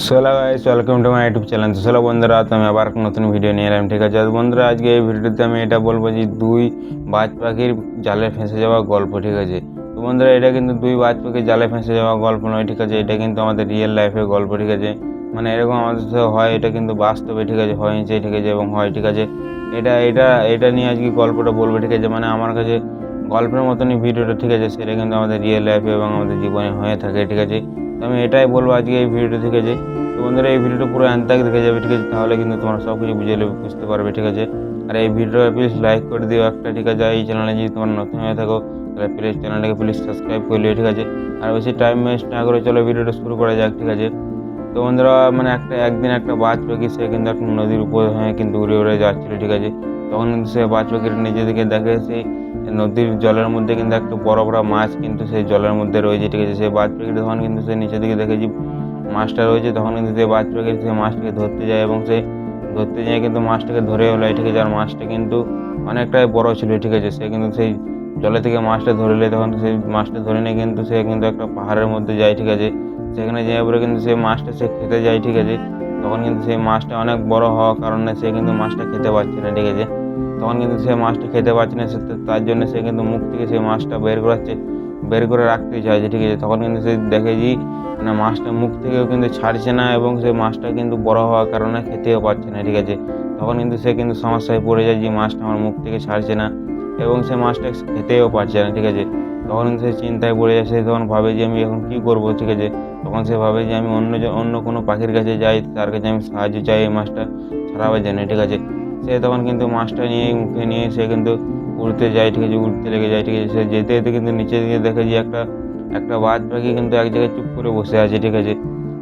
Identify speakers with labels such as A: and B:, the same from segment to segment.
A: সোলা guys, welcome to my YouTube channel. তো সোলা বন্ধুরা, তো আমি আবার একটা নতুন ভিডিও নিয়ে এলাম। ঠিক আছে বন্ধুরা, আজকে এই ভিডিওতে আমি এটা বলবো যে দুই বাজ পাখির জালে ফেঁসে যাওয়া গল্প। ঠিক আছে, তো বন্ধুরা, এটা কিন্তু দুই বাজ পাখির জালে ফেঁসে যাওয়া গল্প নয়। ঠিক আছে, এটা কিন্তু আমাদের রিয়েল লাইফের গল্প। ঠিক আছে, মানে এরকম আমাদের সাথে হয়, এটা কিন্তু বাস্তবে। ঠিক আছে, হয়েছে। ঠিক আছে, এবং হয়। ঠিক আছে, এটা এটা এটা নিয়ে আজকে গল্পটা বলবো। ঠিক আছে, মানে আমার কাছে গল্পের মতনই ভিডিওটা। ঠিক আছে, সেটা কিন্তু আমাদের রিয়েল লাইফে এবং আমাদের জীবনে হয়ে থাকে। ঠিক আছে, তো আমি এটাই বলবো আজকে এই ভিডিওটা। ঠিক আছে, তো বন্ধুরা, এই ভিডিওটা পুরো অ্যান্তাক দেখে যাবে। ঠিক আছে, তাহলে কিন্তু তোমরা সব কিছু বুঝতে পারবে। ঠিক আছে, আর এই ভিডিওটা প্লিজ লাইক করে দিও একটা। ঠিক আছে, এই চ্যানেলে যদি তোমরা নতুন হয়ে থাকো তাহলে প্লিজ চ্যানেলটাকে প্লিজ সাবস্ক্রাইব করে লিও। ঠিক আছে, আর বেশি টাইম ওয়েস্ট না করে চলো ভিডিওটা শুরু করা যাক। ঠিক আছে, তো বন্ধুরা, মানে একদিন একটা বাজ পাখি সে কিন্তু একটা নদীর উপর হয়ে কিন্তু উড়ে উড়ে যাচ্ছিল। ঠিক আছে, তখন কিন্তু সে বাজ পাখির নিজে দিকে দেখে সেই নদীর জলের মধ্যে কিন্তু একটা বড় বড় মাছ কিন্তু সেই জলের মধ্যে রয়েছে। ঠিক আছে, সেই বাজ পাখিটা তখন কিন্তু সে নিচের দিকে দেখে যে মাছটা রয়েছে, তখন কিন্তু সে বাজ পাখি সে মাছটাকে ধরতে যায় এবং সে ধরতে যায় কিন্তু মাছটাকে ধরে ওলায়। ঠিক আছে, আর মাছটা কিন্তু অনেকটাই বড় ছিল। ঠিক আছে, সে কিন্তু সেই জলে থেকে মাছটা ধরলে তখন সেই মাছটা ধরে নিয়ে কিন্তু সে কিন্তু একটা পাহাড়ের মধ্যে যায়। ঠিক আছে, সেখানে যাওয়ার পরে কিন্তু সেই মাছটা সে খেতে যায়। ঠিক আছে, তখন কিন্তু সেই মাছটা অনেক বড় হওয়ার কারণে সে কিন্তু মাছটা খেতে পারছে না। ঠিক আছে, তখন কিন্তু সে মাছটা খেতে পারছে না, তার জন্য সে কিন্তু মুখ থেকে সেই মাছটা বের করে রাখতে চাইছে। ঠিক আছে, তখন কিন্তু সে দেখে যে মানে মাছটা মুখ থেকেও কিন্তু ছাড়ছে না এবং সে মাছটা কিন্তু বড় হওয়ার কারণে খেতেও পারছে না। ঠিক আছে, তখন কিন্তু সে কিন্তু সমস্যায় পড়ে যায় যে মাছটা আমার মুখ থেকে ছাড়ছে না এবং সে মাছটা খেতেও পারছে না। ঠিক আছে, তখন কিন্তু সে চিন্তায় পড়ে যায়। সে তখন ভাবে যে আমি এখন কী করবো। ঠিক আছে, তখন সে ভাবে যে আমি অন্য কোনো পাখির কাছে যাই, তার কাছে আমি সাহায্য চাই এই মাছটা ছাড়াবার জন্য। ঠিক আছে, সে তখন কিন্তু মাছটা নিয়ে মুখে নিয়ে সে কিন্তু উড়তে যায়। ঠিক আছে, উড়তে লেগে যায়। ঠিক আছে, সে যেতে যেতে কিন্তু নিচের দিকে দেখে যে একটা একটা বাজ পাখি কিন্তু এক জায়গায় চুপ করে বসে আছে। ঠিক আছে,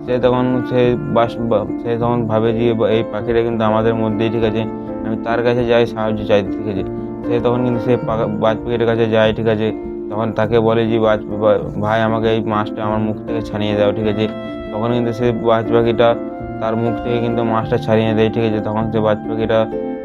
A: সে তখন সে তখন ভাবে যে এই পাখিটা কিন্তু আমাদের মধ্যেই। ঠিক আছে, আমি তার কাছে যাই সাহায্য চাই। ঠিক আছে, সে তখন কিন্তু সে বাজ পাখিটার কাছে যায়। ঠিক আছে, তখন তাকে বলে যে ভাই, আমাকে এই মাছটা আমার মুখ থেকে ছাড়িয়ে দাও। ঠিক আছে, তখন কিন্তু সে বাজ পাখিটা তার মুখ থেকে কিন্তু মাছটা ছাড়িয়ে দেয়। ঠিক আছে, তখন সে বাজ পাখিটা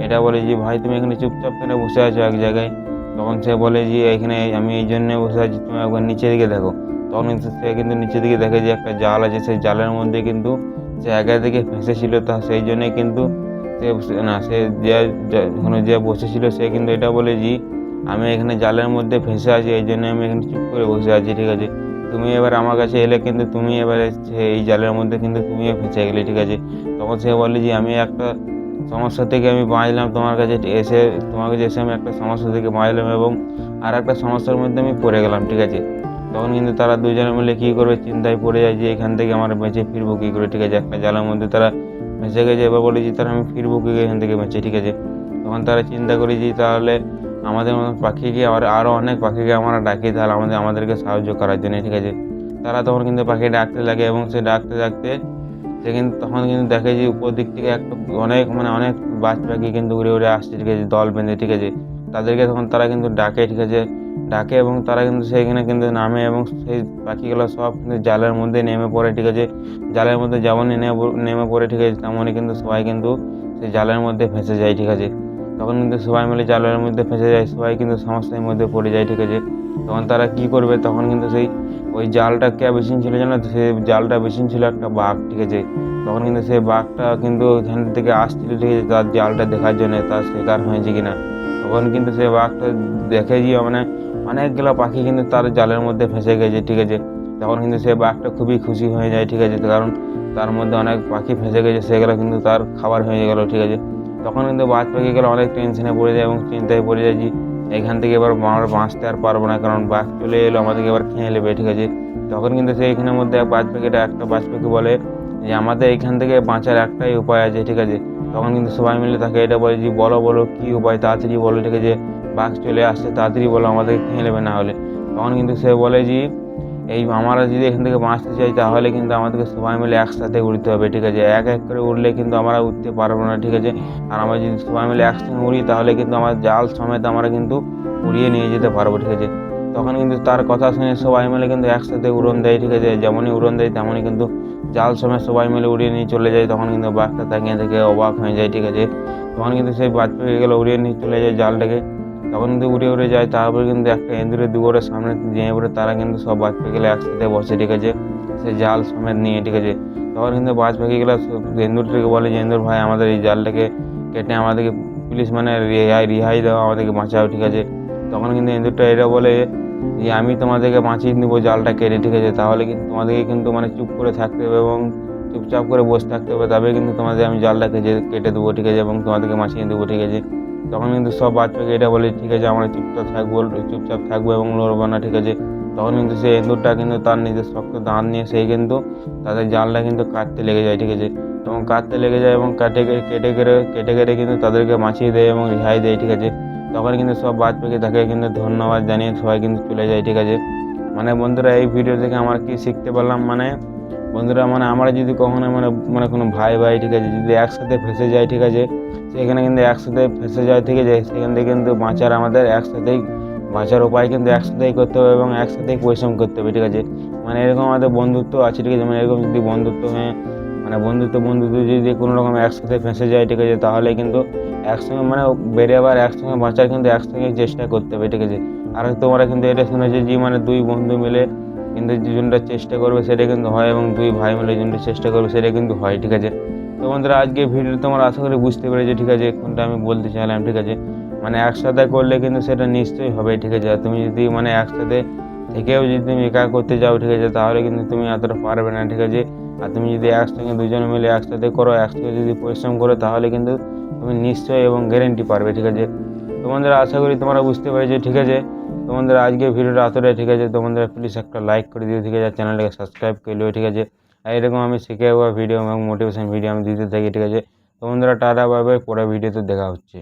A: এটা বলে যে ভাই, তুমি এখানে চুপচাপ কেন বসে আছো এক জায়গায়। তখন সে বলে যে এখানে আমি এই জন্য বসে আছি, তুমি একবার নিচের দিকে দেখো। তখন কিন্তু সে কিন্তু নিচের দিকে দেখে যে একটা জাল আছে, সেই জালের মধ্যে কিন্তু সে আগে থেকে ফেঁসেছিল। তা সেই জন্যই কিন্তু সে যে বসেছিল সে কিন্তু এটা বলে যে আমি এখানে জালের মধ্যে ফেঁসে আছি, এই জন্য আমি এখানে চুপ করে বসে আছি। ঠিক আছে, তুমি এবার আমার কাছে এলে কিন্তু তুমি এবারে এই জালের মধ্যে কিন্তু তুমিও ফেঁসে গেলে। ঠিক আছে, তখন সে বলে যে আমি একটা সমস্যা থেকে আমি বাঁচলাম, তোমার কাছে এসে আমি একটা সমস্যা থেকে বাঁচলাম এবং আর একটা সমস্যার মধ্যে আমি পড়ে গেলাম। ঠিক আছে, তখন কিন্তু তারা দুজনে মিলে কী করবে চিন্তায় পড়ে যায় যে এখান থেকে আমরা বেঁচে ফিরবো কী করে। ঠিক আছে, একটা জালের মধ্যে তারা ফেঁসে গেছে, এবার বলে যে তারা আমি ফিরবো কী করে এখান থেকে বেঁচে। ঠিক আছে, তখন তারা চিন্তা করে যে তাহলে আমাদের মতন পাখিকে আরও অনেক পাখিকে আমরা ডাকি, তাহলে আমাদেরকে সাহায্য করার জন্য। ঠিক আছে, তারা তখন কিন্তু পাখি ডাকতে লাগে এবং সে ডাকতে ডাকতে সে কিন্তু তখন কিন্তু দেখে যে উপর দিক থেকে একটা অনেক বাজ পাখি কিন্তু উড়ে উড়ে আসছে। ঠিক আছে, দল বেঁধে। ঠিক আছে, তাদেরকে তখন তারা কিন্তু ডাকে। ঠিক আছে, ডাকে এবং তারা কিন্তু সেইখানে কিন্তু নামে এবং সেই পাখিগুলো সব কিন্তু জালের মধ্যে নেমে পড়ে। ঠিক আছে, জালের মধ্যে যেমনই নেমে পড়ে, ঠিক আছে, তেমনই কিন্তু সবাই কিন্তু সেই জালের মধ্যে ফেঁসে যায়। ঠিক আছে, তখন কিন্তু সবাই মিলে জালের মধ্যে ফেঁসে যায়, সবাই কিন্তু সমস্যার মধ্যে পড়ে যায়। ঠিক আছে, তখন তারা কী করবে, তখন কিন্তু ওই জালটা কে বিছিয়েছিল জানো তো, সেই জালটা বিছিয়েছিল একটা বাঘ। ঠিক আছে, তখন কিন্তু সেই বাঘটা কিন্তু ওইখান থেকে আসছিল। ঠিক আছে, তার জালটা দেখার জন্য তার শিকার হয়েছে কিনা। তখন কিন্তু সেই বাঘটা দেখে যে অনেকগুলো পাখি কিন্তু তার জালের মধ্যে ফেঁসে গেছে। ঠিক আছে, তখন কিন্তু সেই বাঘটা খুবই খুশি হয়ে যায়। ঠিক আছে, কারণ তার মধ্যে অনেক পাখি ফেঁসে গেছে, সেগুলো কিন্তু তার খাবার হয়ে গেল। ঠিক আছে, তখন কিন্তু বাজ পাখিগুলো অনেক টেনশনে পড়ে যায় এবং চিন্তায় পড়ে যায় যে এখান থেকে এবার আমরা বাঁচতে আর পারবো না, কারণ বাঘ চলে এলো আমাদেরকে এবার খেয়ে নেবে। ঠিক আছে, তখন কিন্তু সেইখানের মধ্যে একটা বাজ পাখি বলে যে আমাদের এখান থেকে বাঁচার একটাই উপায় আছে। ঠিক আছে, তখন কিন্তু সবাই মিলে তাকে এটা বলে যে বলো বলো কী উপায়, তাড়াতাড়ি বলো। ঠিক আছে, বাঘ চলে আসছে, তাড়াতাড়ি বলো, আমাদেরকে খেয়ে নেবে না হলে। তখন কিন্তু সে বলে যে আমরা যদি এখান থেকে বাঁচতে চাই তাহলে কিন্তু আমাদেরকে সবাই মিলে একসাথে উড়তে হবে। ঠিক আছে, এক এক করে উড়লে কিন্তু আমরা উঠতে পারবো না। ঠিক আছে, আর আমরা যদি সবাই মিলে একসঙ্গে উড়ি তাহলে কিন্তু আমার জাল সমেত আমরা কিন্তু উড়িয়ে নিয়ে যেতে পারবো। ঠিক আছে, তখন কিন্তু তার কথা শুনে সবাই মিলে কিন্তু একসাথে উড়ন দেয়। ঠিক আছে, যেমনই উড়ন দেয় তেমনই কিন্তু জাল সমেত সবাই মিলে উড়িয়ে নিয়ে চলে যায়। তখন কিন্তু বাঘটা তাকিয়ে থেকে অবাক হয়ে যায়। ঠিক আছে, তখন কিন্তু সেই বাজ পাখিগুলো উড়িয়ে নিয়ে চলে যায় জালটাকে। তখন কিন্তু উড়ে উড়ে যায়, তারপরে কিন্তু একটা ইঁদুরের দুয়ারের সামনে যেয়ে পড়ে তারা কিন্তু সব বাজ পাখিগুলো একসাথে বসে। ঠিক আছে, সে জাল সমেত নিয়ে। ঠিক আছে, তখন কিন্তু বাজ পাখিগুলো এন্দুরটাকে বলে যে এন্দুর ভাই আমাদের এই জালটাকে কেটে আমাদেরকে প্লিজ মানে রেহাই দাও, আমাদেরকে বাঁচাও, ঠিক আছে। তখন কিন্তু এন্দুরটা এটা বলে যে আমি তোমাদেরকে বাঁচিয়ে নেবো জালটা কেটে, ঠিক আছে। তাহলে কিন্তু তোমাদেরকে কিন্তু মানে চুপ করে থাকতে হবে এবং চুপচাপ করে বসে থাকতে হবে, তবে কিন্তু তোমাদের আমি জালটা কেটে দেবো, ঠিক আছে, এবং তোমাদেরকে বাঁচিয়ে দেবো, ঠিক আছে। তখন কিন্তু সব বাচ্চাকে এটা বলে ঠিক আছে আমরা চুপচাপ থাকবো এবং লড়বো না, ঠিক আছে। তখন কিন্তু সেই এন্দুরটা কিন্তু তার নিজের শক্ত দাঁত নিয়ে সেই কিন্তু তাদের জালটা কিন্তু কাটতে লেগে যায়, ঠিক আছে। এবং কাটতে লেগে যায় এবং কেটে কেটে কিন্তু তাদেরকে বাঁচিয়ে দেয় এবং রেহাই দেয়, ঠিক আছে। তখন কিন্তু সব বাদ পাখি তাকে কিন্তু ধন্যবাদ জানিয়ে সবাই কিন্তু চলে যায়, ঠিক আছে। মানে বন্ধুরা এই ভিডিও থেকে আমার কি শিখতে পারলাম, মানে বন্ধুরা মানে আমরা যদি কখনো মানে মানে কোনো ভাই ঠিক আছে যদি একসাথে ফেঁসে যায়, ঠিক আছে, সেখানে কিন্তু একসাথে ফেঁসে যায়, ঠিক আছে, সেখান থেকে কিন্তু আমাদের একসাথেই বাঁচার উপায় কিন্তু একসাথেই করতে হবে এবং একসাথেই পরিশ্রম করতে হবে, ঠিক আছে। মানে এরকম আমাদের বন্ধুত্ব আছে, ঠিক আছে। মানে এরকম যদি বন্ধুত্ব মানে বন্ধুত্ব যদি কোনো রকম একসাথে ফেঁসে যায়, ঠিক আছে, তাহলে কিন্তু একসঙ্গে মানে বেরিয়ে আবার একসঙ্গে বাঁচার কিন্তু একসঙ্গে চেষ্টা করতে হবে, ঠিক আছে। আর তোমরা কিন্তু এটা শুনেছো যে মানে দুই বন্ধু মিলে কিন্তু যেজনটা চেষ্টা করবে সেটা কিন্তু হয় এবং দুই ভাই মিলে যেজনটা চেষ্টা করবে সেটা কিন্তু হয়, ঠিক আছে। তো বন্ধুরা আজকে ভিডিও তোমরা আশা করি বুঝতে পেরেছো, ঠিক আছে, কোনটা আমি বলতে চাইলাম, ঠিক আছে। মানে একসাথে করলে কিন্তু সেটা নিশ্চয়ই হবে, ঠিক আছে। আর তুমি যদি মানে একসাথে থেকেও যদি তুমি একা করতে যাও, ঠিক আছে, তাহলে কিন্তু তুমি এতটা পারবে না, ঠিক আছে। আর তুমি যদি একসঙ্গে দুজন মিলে একসাথে করো, একসঙ্গে যদি পরিশ্রম করো, তাহলে কিন্তু তুমি নিশ্চয়ই এবং গ্যারেন্টি পারবে, ঠিক আছে। তো বন্ধুরা আশা করি তোমরা বুঝতে পেরেছো, ঠিক আছে। তো বন্ধুরা আজকে ভিডিওটা এতটাই, ঠিক আছে। তো বন্ধুরা প্লিজ একটা লাইক করে দিও, ঠিক আছে, চ্যানেলটাকে সাবস্ক্রাইব করে লিও, ঠিক আছে। আর এরকম আমি শিখে ভিডিও এবং মোটিভেশন ভিডিও আমি দিতে থাকি, ঠিক আছে। তো বন্ধুরা টাটা বাই বাই, পরের ভিডিওতে দেখা হচ্ছে।